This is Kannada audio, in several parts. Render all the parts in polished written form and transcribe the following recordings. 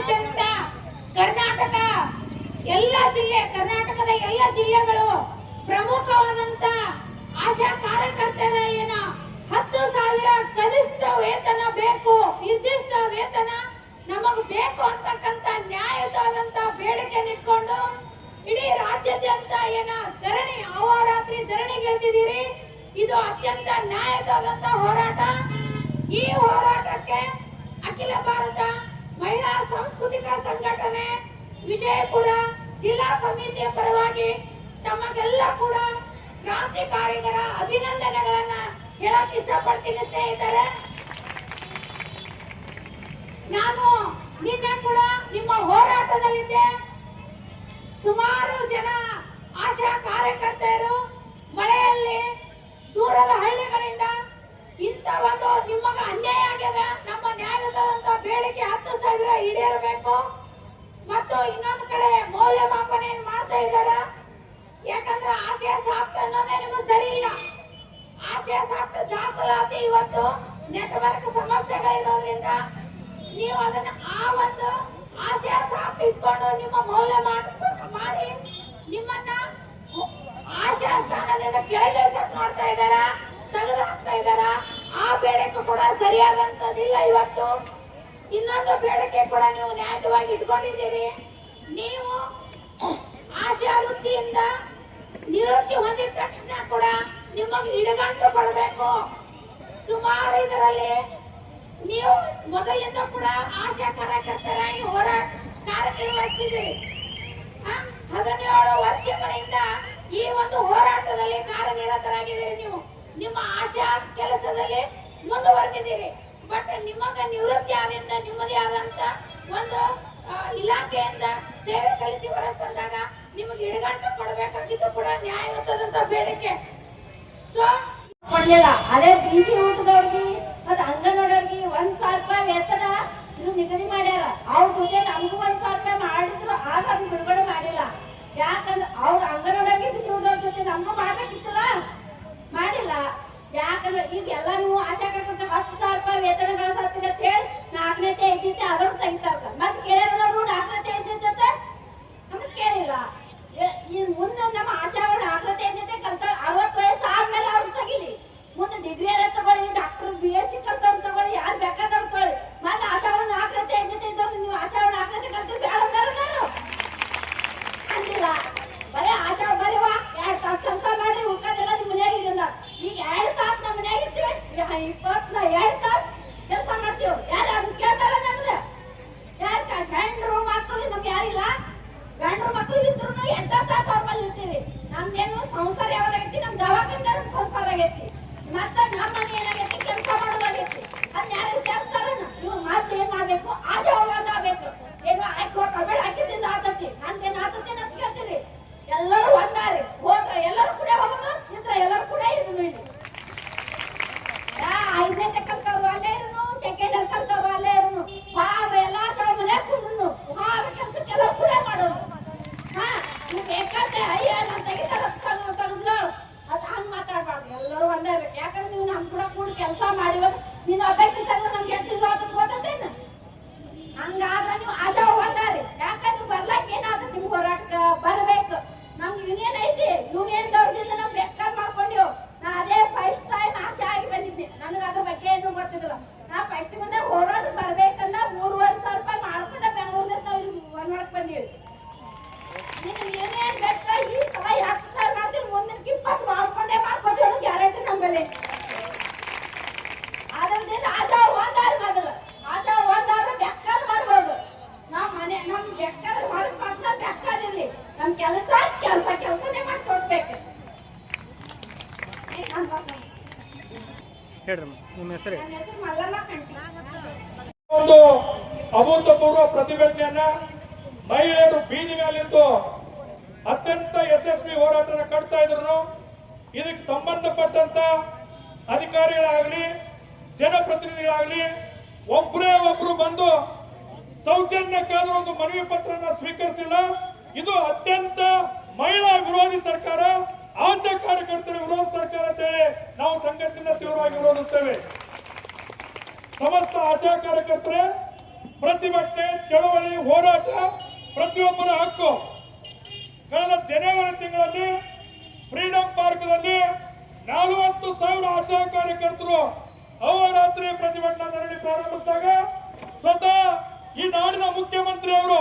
ರಾಜ್ಯಾದ್ಯಂತ ಕರ್ನಾಟಕ ಎಲ್ಲ ಜಿಲ್ಲೆ, ಕರ್ನಾಟಕದ ಎಲ್ಲ ಜಿಲ್ಲೆಗಳು ಪ್ರಮುಖವಾದಂತ ಆಶಾ ಕಾರ್ಯಕರ್ತರ ಏನ 10,000 ಕನಿಷ್ಠ ವೇತನ ಬೇಕು, ನಿರ್ದಿಷ್ಟ ವೇತನ ನಮಗ್ ಬೇಕು ಅಂತಕ್ಕಂತ ನ್ಯಾಯಯುತವಾದಂತ ಬೇಡಿಕೆ ಇಟ್ಕೊಂಡು ಇಡೀ ರಾಜ್ಯಾದ್ಯಂತ ಏನ ಧರಣಿ, ಅಹೋರಾತ್ರಿ ಧರಣಿಗಿಳಿದಿದ್ದೀರಿ. ಇದು ಅತ್ಯಂತ ನ್ಯಾಯಯುತವಾದಂತ ಹೋರಾಟ. ಈ ಹೋರಾಟಕ್ಕೆ ಅಖಿಲ ಭಾರತ ಮಹಿಳಾ ಸಾಂಸ್ಕೃತಿಕ ಸಂಘಟನೆ ವಿಜಯಪುರ ಜಿಲ್ಲಾ ಸಮಿತಿಯ ಪರವಾಗಿ ತಮಗೆಲ್ಲ ಕೂಡ ಕ್ರಾಂತಿಕಾರಿಗರ ಅಭಿನಂದನೆಗಳನ್ನ ಹೇಳಕ್ ಇಷ್ಟಪಡ್ತೀನಿ ಸ್ನೇಹಿತರೆ. ನಾನು ನಿನ್ನೆ ಕೂಡ ನಿಮ್ಮ ಹೋರಾಟದಲ್ಲಿದ್ದೆ. ಸುಮಾರು ಜನ ಆಶಾ ಕಾರ್ಯಕರ್ತರು ಮಳೆಯಲ್ಲಿ ದೂರದ ಹಳ್ಳಿಗಳಿಂದ ಇಂತ ಒಂದು ನಿಮಗ ಅನ್ಯಾಯ ಆಗ್ಯದ, ನಮ್ಮ ನ್ಯಾಯಯುತವಾದಂತ ಬೇಡಿಕೆ 10,000 ಈಡೇರಬೇಕು ಮತ್ತು ಇನ್ನೊಂದು ಕಡೆ ಮೌಲ್ಯಮಾಪನ ಮಾಡ್ತಾ ಇದ್ದಾರ. ಯಾಕಂದ್ರೆ ಆಶಯ ಸಾಫ್ಟ್ ಅನ್ನೋದೇ ನಿಮಗೆ ಸರಿ ಇಲ್ಲ. ಆಶಯ ಸಾಫ್ಟ್ ದಾಖಲಾತಿ ಇವತ್ತು ನೆಟ್ವರ್ಕ್ ಸಮಸ್ಯೆಗಳಿರೋದ್ರಿಂದ ನೀವು ಅದನ್ನ ಆ ಒಂದು ಆಶಯ ಸಾಫ್ಟ್ ಇಟ್ಕೊಂಡು ನಿಮ್ಮ ಮೌಲ್ಯ ಮಾಡಿ ನಿಮ್ಮನ್ನ ಆಶಾ ಸ್ಥಾನದಿಂದ ಕೆಳಗಿಳಿಸಕ್ ಮಾಡ್ತಾ ಇದ್ದಾರ, ತೆಗೆದು ಹಾಕ್ತಾ ಇದ್ದಾರ. ಆ ಬೇಡಿಕೆ ಕೂಡ ಸರಿಯಾದಂತದಿಲ್ಲ. ಇವತ್ತು ಇನ್ನೊಂದು ಬೇಡಿಕೆ ಕೂಡ ನೀವು ನ್ಯಾಯವಾಗಿ ಇಟ್ಕೊಂಡಿದ್ದೀರಿ. ನೀವು ಆಶಾ ವೃತ್ತಿಯಿಂದ ನಿವೃತ್ತಿ ಹೊಂದಿದ ತಕ್ಷಣ ಕೂಡ ನಿಮಗೆ ಇಡಗಂಟು ಕೊಡಬೇಕು. ಸುಮಾರು ಇದರಲ್ಲಿ ನೀವು ಮೊದಲಿಂದ ಕೂಡ ಆಶಾ ಕಾರ್ಯಕರ್ತರಾಗಿ ಹೋರಾಟ ಕಾರ್ಯನಿರ್ವಹಿಸ್ತಿದ್ದೀರಿ. 17 ವರ್ಷಗಳಿಂದ ಈ ಒಂದು ಹೋರಾಟದಲ್ಲಿ ಕಾರ್ಯನಿರತರಾಗಿದ್ದೀರಿ. ನೀವು ನಿಮ್ಮ ಆಶಾ ಕೆಲಸದಲ್ಲಿ ಮುಂದುವರೆದಿದ್ದೀರಿ. ಬಟ್ ನಿಮಗ ನಿವೃತ್ತಿ ಆದಿಂದ ನಿಮ್ಮದೇ ಆದಂತ ಒಂದು ಇಲಾಖೆಯಿಂದ ಸೇವೆ ಸಲ್ಲಿಸಿ ಹೊರಗೆ ಬಂದಾಗ ನಿಮಗೆ ಇಡಗಂಟು ಕೊಡಬೇಕಾಗಿದ್ದು ಕೂಡ ನ್ಯಾಯಯುತವಾದಂತ ಬೇಡಿಕೆ. ಸೊ ಕೊಡ್ಲಿಲ್ಲ. ಅದೇ ಬಿಸಿ ಊಟದವ್ರಿಗೆ ಮತ್ತೆ ಅಂಗನವಾಡಿಯವ್ರಿಗೆ 1,000 ರೂಪಾಯಿ ವೇತನ ಇದು ನಿಗದಿ ಮಾಡ್ಯಾರ. ಅವ್ರ ಜೊತೆ ನಮಗೂ 1,000 ರೂಪಾಯಿ ಮಾಡಿದ್ರು, ಆಗ ಅದನ್ನ ಬಿಡುಗಡೆ ಮಾಡಿಲ್ಲ. ಯಾಕಂದ್ರೆ ಅವ್ರ ಅಂಗನವಾಡಿಯವ್ರಿಗೆ ಬಿಸಿ ಊಟದವ್ರ ಜೊತೆ ನಮಗೂ ಮಾಡ್ಬೇಕಿತ್ತಲ್ಲ, ಮಾಡಿಲ್ಲ. ಯಾಕಂದ್ರೆ ಈಗ ಎಲ್ಲ ನೀವು ಆಶಾ ಕಾರ್ಯಕರ್ತ 10,000 ರೂಪಾಯಿ ವೇತನ ಗಳಿಸ್ತೀರಿ ಅಂತ ಹೇಳಿ 4ನೇತೆ ಐದೈತೆ ಅದನ್ನು ತೆಗಿತಾರ. ಮತ್ತೆ ಕೇಳಿದ್ರು 4ನೇತೆ ಐದೈತೆ ನಮ್ಗೆ ಕೇಳಿಲ್ಲ. ಈ ಮುಂದೆ ನಮ್ಮ ಆಶಾಗಳು 4ನೇತೆ ಐದೈತೆ ಕಲ್ತಾರ. 60 ವಯಸ್ಸು ಆದ್ಮೇಲೆ ಅವ್ರು ತೆಗಿಲಿ. ಮುಂದೆ ಡಿಗ್ರಿ ಎಲ್ಲ ತಗೊಳ್ಳಿ, ಡಾಕ್ಟರ್ BSc ಕಲ್ತವ್ರು ತಗೊಳ್ಳಿ, ಯಾರು ಬೇಕಾದವ್ರು ತಗೊಳ್ಳಿ. ಮತ್ತೆ ಆಶಾಗಳು 4ನೇತೆ ಐದೈತೆ ಇದ್ದವ್ರು ನೀವು ಆಶಾಗಳು 4ನೇತೆ ಕಲ್ತಿರ್ ಬೇಡ ನಾನು ಅಂದಿಲ್ಲ. ಬರೀ ಆಶಾ ಬರೀವಾ 2 ತಾಸು ಕೆಲಸ ಮಾಡಿ ಉಳ್ಕೋದೆಲ್ಲ ನಿಮ್ಮ ಮನೆಯಾಗ ಇದ್ದ. ಈಗ 2 ತಾಸು ನಮ್ಮ ಮನೆಯಾಗ ಇರ್ತೀವಿ, 2 ತಾಸು ಕೆಲಸ ಮಾಡ್ತೀವಿ. ಯಾರು ಅದನ್ನ ಕೇಳ್ತಾರ? ನಮ್ದು ಯಾರು ಗಂಡ್ರು ಮಕ್ಕಳು ನಮ್ಗೆ ಯಾರಿಲ್ಲ. ಗಂಡ್ರು ಮಕ್ಕಳು ಇದ್ರು 8 ತಾಸು ಅವ್ರ ಮೇಲೆ ಇರ್ತೀವಿ. ನಮ್ದೇನು ಸಂಸಾರ ಯಾವ್ದಾಗೈತಿ? ನಮ್ ದವಾಖಾನೆ ಸಂಸಾರ ಆಗೈತಿ. ಮತ್ತೆ ನಮ್ಮ ಮನೆ ಏನಾಗೈತಿ? ಕೆಲಸ ಮಾಡೋದಾಗೈತಿ. ಅದನ್ನ ಯಾರು ವಿಚಾರಿಸ್ತಾರ? ನೀವು ಮತ್ತೆ ಏನ್ ಮಾಡ್ಬೇಕು? ಆಶಾ ಆಗಬೇಕು. ಏನು ಬೇಡ ಹಾಕಿದ್ದಿಂದ ಆತತಿ, ನಂದೇನು ಆತತಿ ಅಂತ ಕೇಳ್ತೀರಿ. ಎಲ್ಲರೂ ಒಂದಾರಿ ಹೋದ್ರ ಎಲ್ಲರೂ ಕೂಡ ಹೋಗೋದು, ಇದ್ರ ಎಲ್ಲರೂ ಕೂಡ ಇದ್ರು. ಇಲ್ಲಿ 5ನೇತೆ ಕಲ್ತವ್ರು ಅಲ್ಲೇ ಇರುನು, 2nd ಇಯರ್ ಕಲ್ತವ್ರು ಅಲ್ಲೇ ಇರುನು. ಎಲ್ಲ ಆಶಾ ಮನೆ ಕುಂದ್ರು ಕೆಲಸಕ್ಕೆಲ್ಲ ಕೂಡ ಮಾಡೋದು. ನೀವು ಬೇಕಾದ್ರೆ ಅಯ್ಯ ನಾನು ತೆಗಿತಾರ ತೆಗೆದ್ರು ಅದು ಹಂಗೆ ಮಾತಾಡ್ಬಾರ್ದು. ಎಲ್ಲರೂ ಒಂದೇ ಇರ್ಬೇಕು. ಯಾಕಂದ್ರೆ ನೀವು ನಮ್ ಕೂಡ ಕೂಡಿ ಕೆಲಸ ಮಾಡಿರೋದು ನೀನು ಅಭ್ಯರ್ಥಿಸಿದ್ರೆ ನಮ್ಗೆ ಎಷ್ಟು ಗೊತ್ತೇನು? ಹಂಗಾದ್ರೆ ನೀವು ಆಶಾ ಒಂದಾರಿ. ಯಾಕಂದ್ರೆ ನೀವು ಬರ್ಲಾಕ ಏನಾದ್ರು ನಿಮ್ ಹೋರಾಟಕ್ಕೆ ಬರ್ಬೇಕು. ನಮ್ಗೆ ಯೂನಿಯನ್ ಐತಿ, ಯೂನಿಯನ್ ದವ್ರದಿಂದ ನಾವು ಬೇಕಾದ್ ಮಾಡ್ಕೊಂಡಿವ್. ನಾ ಅದೇ ಫಸ್ಟ್ ಟೈಮ್ ಆಶಾ ಆಗಿ ಬಂದಿದ್ದೆ. ನನಗೆ ಅದ್ರ ಬಗ್ಗೆ ಏನು ಗೊತ್ತಿದ್ರು. ನಾ ಫಸ್ಟ್ ಮುಂದೆ ಹೋರಾಟ ಬರ್ಬೇಕಂದ 3,500 ರೂಪಾಯಿ ಮಾಡ್ಕೊಂಡ ಬೆಂಗಳೂರಿನಿಂದ ನಾವು ಇಲ್ಲಿ ಮಾಡಕ್ ಬಂದೀವಿ. ನೀನು ಯೂನಿಯನ್ ಬೆಟ್ಟ ಈ ಸಲ 10,000 ಮಾಡ್ತೀನಿ, ಮುಂದಿನ 20 ಮಾಡ್ಕೊಂಡೇ ಗ್ಯಾರಂಟಿ ನಮ್ಮಲ್ಲಿ. ಅದರಿಂದ ಆಶಾ ಒಂದಾರು ಮೊದಲು ಆಶಾ ಒಂದಾರು ಬೆಕ್ಕಾದ್ ಮಾಡ್ಬೋದು. ನಮ್ ಬೆಕ್ಕಾದ್ರೆ ಹೊರಗೆ ಮಾಡ್ತಾ ಬೆಕ್ಕಾದಿರ್ಲಿ. ನಮ್ ಕೆಲಸನೇ ಮಾಡಿ ತೋರಿಸ್ಬೇಕು. ನಿಮ್ಮ ಹೆಸರು? ನನ್ನ ಹೆಸರು ಮಲ್ಲಮ್ಮ ಕಂಟಿ. ಒಂದು ಅಭೂತಪೂರ್ವ ಪ್ರತಿಭಟನೆಯನ್ನ ಮಹಿಳೆಯರು ಬೀದಿ ಮೇಲಿದ್ದು ಅತ್ಯಂತ ಯಶಸ್ವಿ ಹೋರಾಟ ಕಟ್ತಾ ಇದ್ರು. ಇದಕ್ಕೆ ಸಂಬಂಧಪಟ್ಟಂತ ಅಧಿಕಾರಿಗಳಾಗ್ಲಿ ಜನಪ್ರತಿನಿಧಿಗಳಾಗ್ಲಿ ಒಬ್ರು ಬಂದು ಸೌಜನ್ಯಕ್ಕಾದ್ರೂ ಒಂದು ಮನವಿ ಪತ್ರನ ಸ್ವೀಕರಿಸಿಲ್ಲ. ಇದು ಅತ್ಯಂತ ಮಹಿಳಾ ವಿರೋಧಿ ಸರ್ಕಾರ, ಆಶಾ ಕಾರ್ಯಕರ್ತರ ವಿರೋಧ ಸರ್ಕಾರ ಅಂತ ಹೇಳಿ ನಾವು ಸಂಘಟನೆಯಿಂದ ತೀವ್ರವಾಗಿ ವಿರೋಧಿಸ್ತೇವೆ. ಸಮಸ್ತ ಆಶಾ ಕಾರ್ಯಕರ್ತರೇ ಪ್ರತಿಭಟನೆ, ಚಳವಳಿ, ಹೋರಾಟ ಪ್ರತಿಯೊಬ್ಬರ ಹಕ್ಕು. ಕಳೆದ ಜನವರಿ ತಿಂಗಳಲ್ಲಿ ಫ್ರೀಡಂ ಪಾರ್ಕ್ನಲ್ಲಿ 40,000 ಆಶಾ ಕಾರ್ಯಕರ್ತರು ಅಹೋರಾತ್ರಿ ಪ್ರತಿಭಟನಾ ಧರಣಿ ಪ್ರಾರಂಭಿಸಿದಾಗ ಸ್ವತಃ ಈ ನಾಡಿನ ಮುಖ್ಯಮಂತ್ರಿ ಅವರು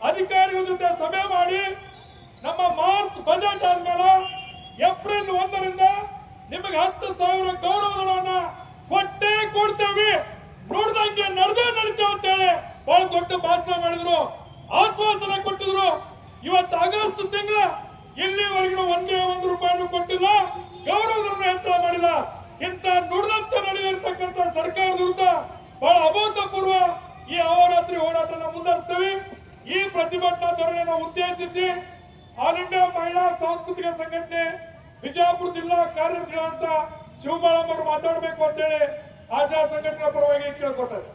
ಅಧಿಕಾರಿಗಳ ಜೊತೆ ಸಭೆ ಮಾಡಿ ನಮ್ಮ ಮಾರ್ಚ್ ಬಜೆಟ್ ಆದ್ಮೇಲೆ ಏಪ್ರಿಲ್ 1ರಿಂದ ನಿಮಗೆ 10,000 ಗೌರವಧನವನ್ನ ಕೊಟ್ಟೇ ಕೊಡ್ತೇವೆ, ನೋಡ್ದಂಗೆ ನಡೆದೇ ನಡೀತೇವೆ ಅಂತ ಹೇಳಿ ಬಹಳ ದೊಡ್ಡ ಭಾಷಣ ಮಾಡಿದ್ರು, ಆಶ್ವಾಸನೆ ಕೊಟ್ಟಿದ್ರು. ಇವತ್ತು ಆಗಸ್ಟ್ ತಿಂಗಳ ಇಲ್ಲಿವರೆಗೂ ಒಂದೇ ₹1 ಕೊಟ್ಟಿಲ್ಲ, ಗೌರವಧನ ಹೆಚ್ಚಳ ಮಾಡಿಲ್ಲ. ಇಂಥ ನುಡಿದಂತೆ ನಡೆದಿರ್ತಕ್ಕಂಥ ಸರ್ಕಾರದ ವಿರುದ್ಧ ಬಹಳ ಅಭೂತಪೂರ್ವ ಈ ಅಹೋರಾತ್ರಿ ಹೋರಾಟನ ಮುಂದುವರಿಸ್ತೇವೆ. ಈ ಪ್ರತಿಭಟನಾ ಧರಣಿಯನ್ನು ಉದ್ದೇಶಿಸಿ ಆಲ್ ಇಂಡಿಯಾ ಮಹಿಳಾ ಸಾಂಸ್ಕೃತಿಕ ಸಂಘಟನೆ ಬಿಜಾಪುರ ಜಿಲ್ಲಾ ಕಾರ್ಯದರ್ಶಿಗಳಂತ ಶಿವಬಾಳಮ್ಮ ಅವರು ಮಾತಾಡಬೇಕು ಅಂತೇಳಿ ಆಶಾ ಸಂಘಟನಾ ಪರವಾಗಿ ಕೇಳ್ಕೊತಾರೆ.